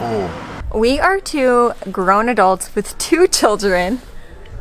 Oh. We are two grown adults with 2 children.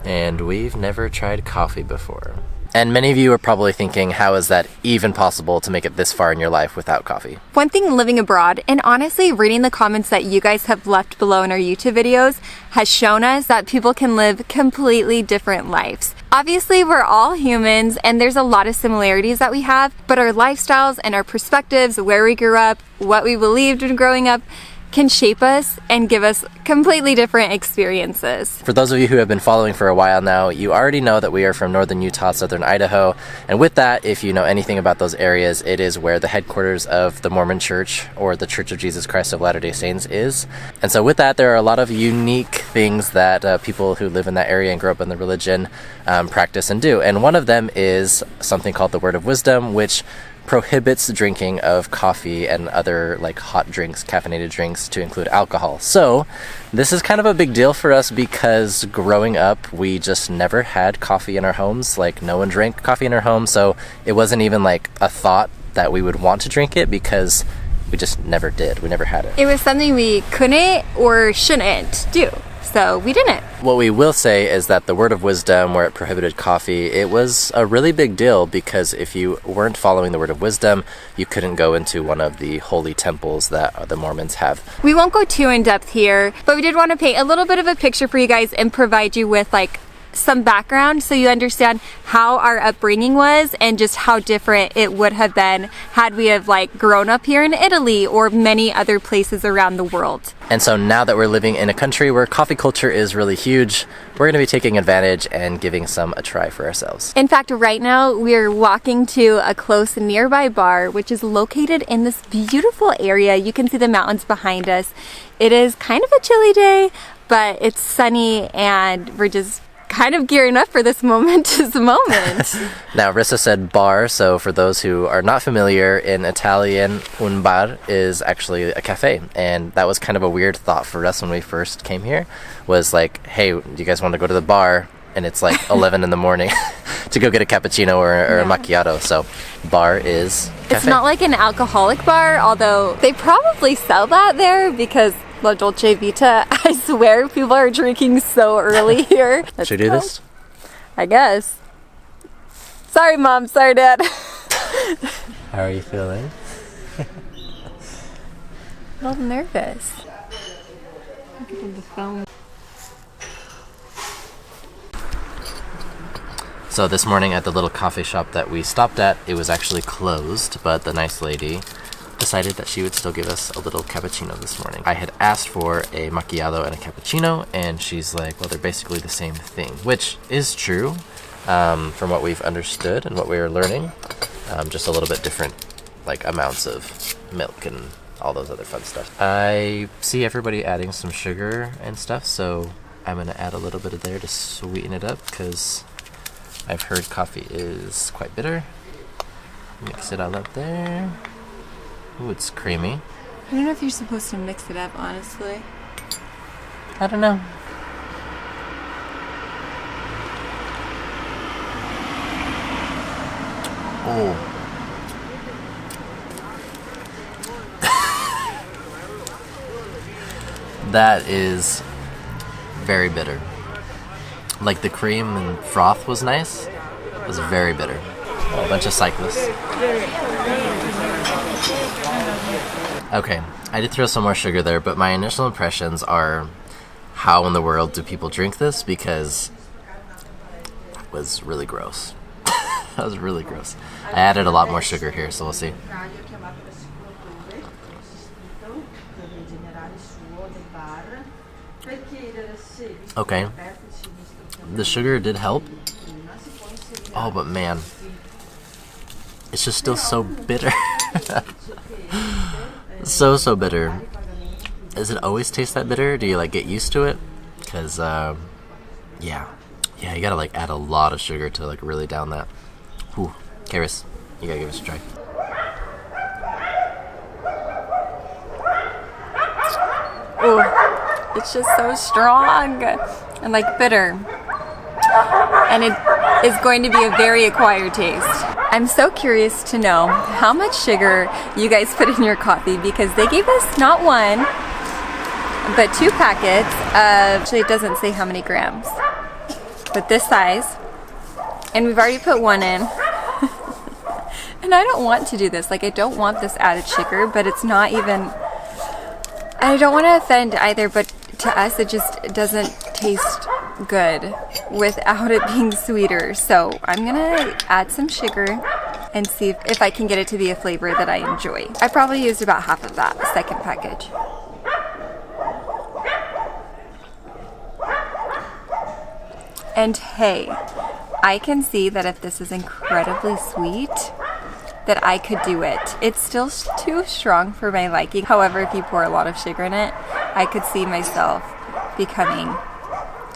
And we've never tried coffee before. And many of you are probably thinking, how is that even possible to make it this far in your life without coffee? One thing living abroad, and honestly reading the comments that you guys have left below in our YouTube videos, has shown us that people can live completely different lives. Obviously, we're all humans and there's a lot of similarities that we have, but our lifestyles and our perspectives, where we grew up, what we believed when growing up, can shape us and give us completely different experiences. For those of you who have been following for a while now, you already know that we are from northern Utah, southern Idaho. And with that, if you know anything about those areas, it is where the headquarters of the Mormon Church or the Church of Jesus Christ of Latter-day Saints is. And so with that, there are a lot of unique things that people who live in that area and grow up in the religion practice and do. And one of them is something called the Word of Wisdom, which prohibits drinking of coffee and other like hot drinks, caffeinated drinks, to include alcohol. So this is kind of a big deal for us because growing up we just never had coffee in our homes. Like no one drank coffee in our home, so it wasn't even like a thought that we would want to drink it because we just never did. We never had it. It was something we couldn't or shouldn't do, so we didn't. What we will say is that the Word of Wisdom, where it prohibited coffee, it was a really big deal because if you weren't following the Word of Wisdom, you couldn't go into one of the holy temples that the Mormons have. We won't go too in depth here, but we did want to paint a little bit of a picture for you guys and provide you with like some background so you understand how our upbringing was and just how different it would have been had we have like grown up here in Italy or many other places around the world. And so now that we're living in a country where coffee culture is really huge, we're going to be taking advantage and giving some a try for ourselves. In fact, right now we're walking to a close nearby bar, which is located in this beautiful area. You can see the mountains behind us. It is kind of a chilly day, but it's sunny and we're just kind of gearing up for this momentous moment. Now, Risa said bar, so for those who are not familiar, in Italian, un bar is actually a cafe. And that was kind of a weird thought for us when we first came here, was like, hey, do you guys want to go to the bar? And it's like 11 in the morning to go get a cappuccino or a macchiato. So bar is cafe. It's not like an alcoholic bar, although they probably sell that there because La Dolce Vita, I swear people are drinking so early here. Should we do this? I guess. Sorry, Mom. Sorry, Dad. How are you feeling? A little nervous. Look at the phone. So this morning at the little coffee shop that we stopped at, it was actually closed, but the nice lady decided that she would still give us a little cappuccino this morning. I had asked for a macchiato and a cappuccino, and she's like, well, they're basically the same thing, which is true from what we've understood and what we are learning. Just a little bit different like amounts of milk and all those other fun stuff. I see everybody adding some sugar and stuff, so I'm gonna add a little bit of there to sweeten it up because I've heard coffee is quite bitter. Mix it all up there. Ooh, it's creamy. I don't know if you're supposed to mix it up, honestly. I don't know. Oh. That is very bitter. Like the cream and froth was nice. It was very bitter. A bunch of cyclists. Okay, I did throw some more sugar there, but my initial impressions are, how in the world do people drink this? Because that was really gross. That was really gross. I added a lot more sugar here, so we'll see. Okay, the sugar did help. Oh, but man, it's just still so bitter. So bitter. Does it always taste that bitter? Do you like get used to it? Because yeah, you gotta like add a lot of sugar to like really down that. Ooh, Karis, you gotta give us a try. Ooh, it's just so strong and like bitter. And it is going to be a very acquired taste. I'm so curious to know how much sugar you guys put in your coffee because they gave us not one, but 2 packets of, actually it doesn't say how many grams, but this size. And we've already put 1 in. And I don't want to do this. Like, I don't want this added sugar, but it's not even, I don't want to offend either, but to us it just doesn't taste good without it being sweeter. So I'm gonna add some sugar and see if I can get it to be a flavor that I enjoy. I probably used about half of that second package. And hey, I can see that if this is incredibly sweet, that I could do it. It's still too strong for my liking. However, if you pour a lot of sugar in it, I could see myself becoming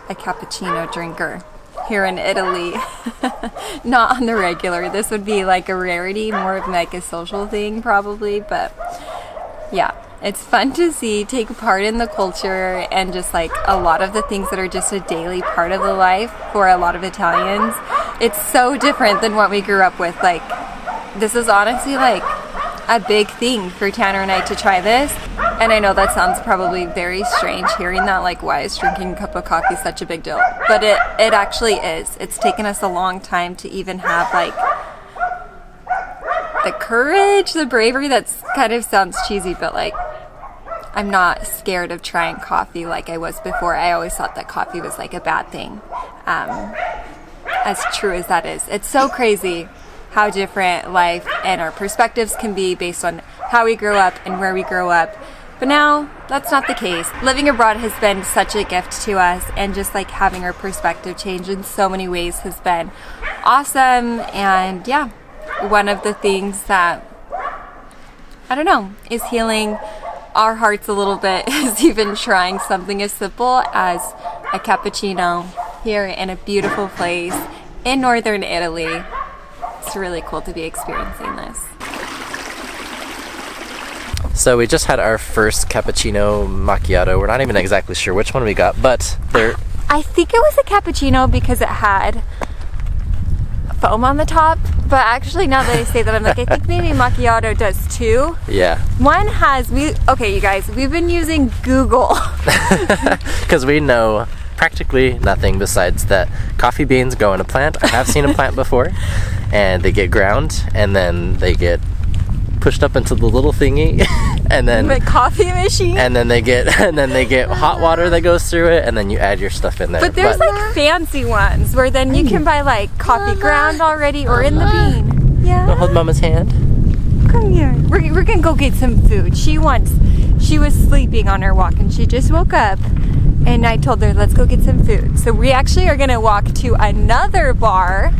a cappuccino drinker here in Italy. Not on the regular. This would be like a rarity, more of like a social thing probably, but yeah. It's fun to see, take part in the culture, and just like a lot of the things that are just a daily part of the life for a lot of Italians. It's so different than what we grew up with. Like, this is honestly like a big thing for Tanner and I to try this. And I know that sounds probably very strange hearing that, like, why is drinking a cup of coffee such a big deal? But it actually is. It's taken us a long time to even have like the courage, the bravery. That's kind of sounds cheesy, but like, I'm not scared of trying coffee like I was before. I always thought that coffee was like a bad thing. As true as that is. It's so crazy how different life and our perspectives can be based on how we grew up and where we grew up. But now, that's not the case. Living abroad has been such a gift to us, and just like having our perspective change in so many ways has been awesome. And yeah, one of the things that, I don't know, is healing our hearts a little bit is even trying something as simple as a cappuccino here in a beautiful place in northern Italy. It's really cool to be experiencing this. So we just had our first cappuccino macchiato. We're not even exactly sure which one we got, but they're... I think it was a cappuccino because it had foam on the top, but actually now that I say that, I'm like, I think maybe macchiato does too. Yeah. One has, okay you guys, we've been using Google. Because we know practically nothing besides that coffee beans go in a plant. I have seen a plant before, and they get ground, and then they get pushed up into the little thingy, and then the coffee machine, and then they get hot water that goes through it, and then you add your stuff in there. But there's like fancy ones where then you can buy like coffee ground already or in the bean. Yeah. Don't hold Mama's hand. Come here. We're gonna go get some food. She was sleeping on her walk and she just woke up, and I told her, let's go get some food. So we actually are gonna walk to another bar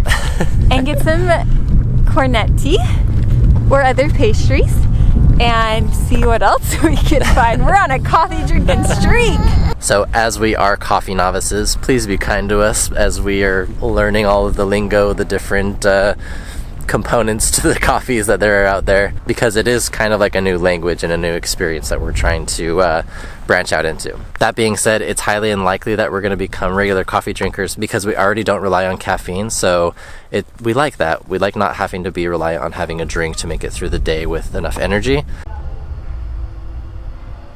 and get some cornetti or other pastries and see what else we can find. We're on a coffee drinking streak. So as we are coffee novices, please be kind to us as we are learning all of the lingo, the different components to the coffees that there are out there, because it is kind of like a new language and a new experience that we're trying to branch out into. That being said, it's highly unlikely that we're going to become regular coffee drinkers because we already don't rely on caffeine, so we like that. We like not having to be reliant on having a drink to make it through the day with enough energy.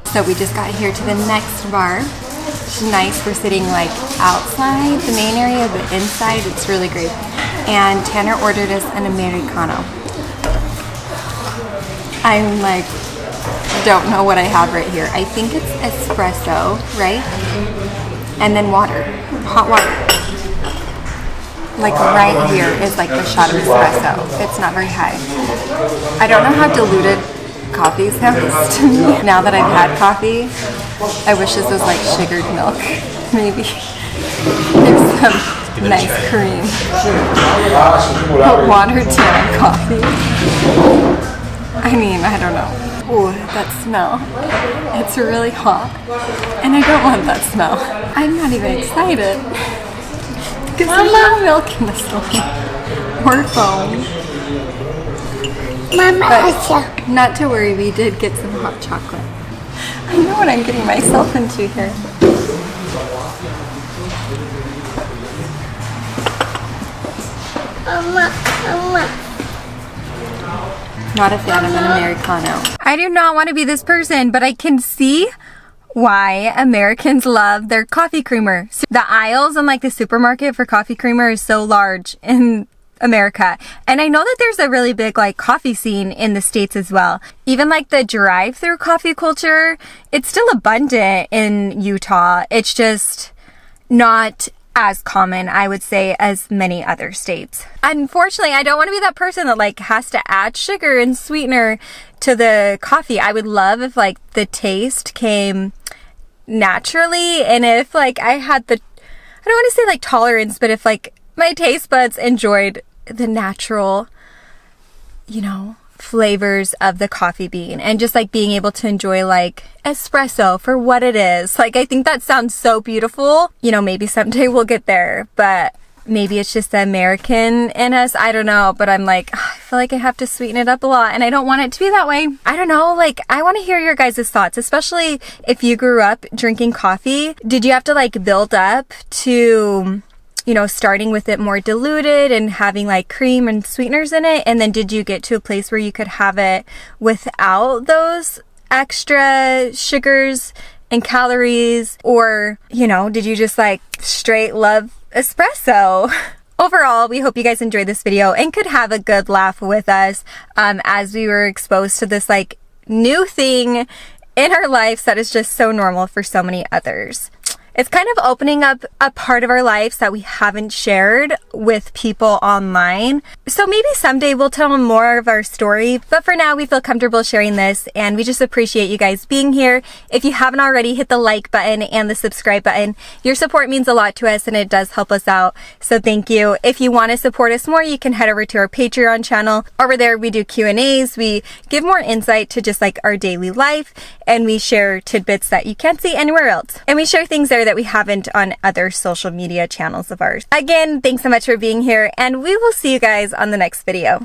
So we just got here to the next bar. It's nice. We're sitting like outside the main area, but inside it's really great. And Tanner ordered us an Americano. I'm like, don't know what I have right here. I think it's espresso, right? And then water, hot water. Like right here is like the shot of espresso. It's not very high. I don't know how diluted coffee sounds to me. Now that I've had coffee, I wish this was like sugared milk. Maybe there's some nice cream. Put water down coffee. I mean, I don't know. Ooh, that smell. It's really hot. And I don't want that smell. I'm not even excited. Because there's no milk in this one. Or foam. But not to worry, we did get some hot chocolate. I know what I'm getting myself into here. Not a fan of an Americano. I do not want to be this person, but I can see why Americans love their coffee creamer. The aisles in like the supermarket for coffee creamer is so large in America. And I know that there's a really big like coffee scene in the States as well. Even like the drive-through coffee culture, it's still abundant in Utah. It's just not as common, I would say, as many other states. Unfortunately, I don't want to be that person that like has to add sugar and sweetener to the coffee. I would love if like the taste came naturally, and if like I had the, I don't want to say like tolerance, but if like my taste buds enjoyed the natural, you know, flavors of the coffee bean, and just like being able to enjoy like espresso for what it is. Like, I think that sounds so beautiful. You know, maybe someday we'll get there, but maybe it's just the American in us. I don't know, but I'm like, I feel like I have to sweeten it up a lot, and I don't want it to be that way. I don't know, like, I want to hear your guys' thoughts, especially if you grew up drinking coffee. Did you have to like build up to, you know, starting with it more diluted and having like cream and sweeteners in it? And then did you get to a place where you could have it without those extra sugars and calories? Or, you know, did you just like straight love espresso? Overall, we hope you guys enjoyed this video and could have a good laugh with us as we were exposed to this like new thing in our lives that is just so normal for so many others. It's kind of opening up a part of our lives that we haven't shared with people online. So maybe someday we'll tell them more of our story. But for now, we feel comfortable sharing this, and we just appreciate you guys being here. If you haven't already, hit the like button and the subscribe button. Your support means a lot to us, and it does help us out. So thank you. If you want to support us more, you can head over to our Patreon channel. Over there, we do Q&As. We give more insight to just like our daily life, and we share tidbits that you can't see anywhere else. And we share things there that we haven't on other social media channels of ours. Again, thanks so much for being here, and we will see you guys on the next video.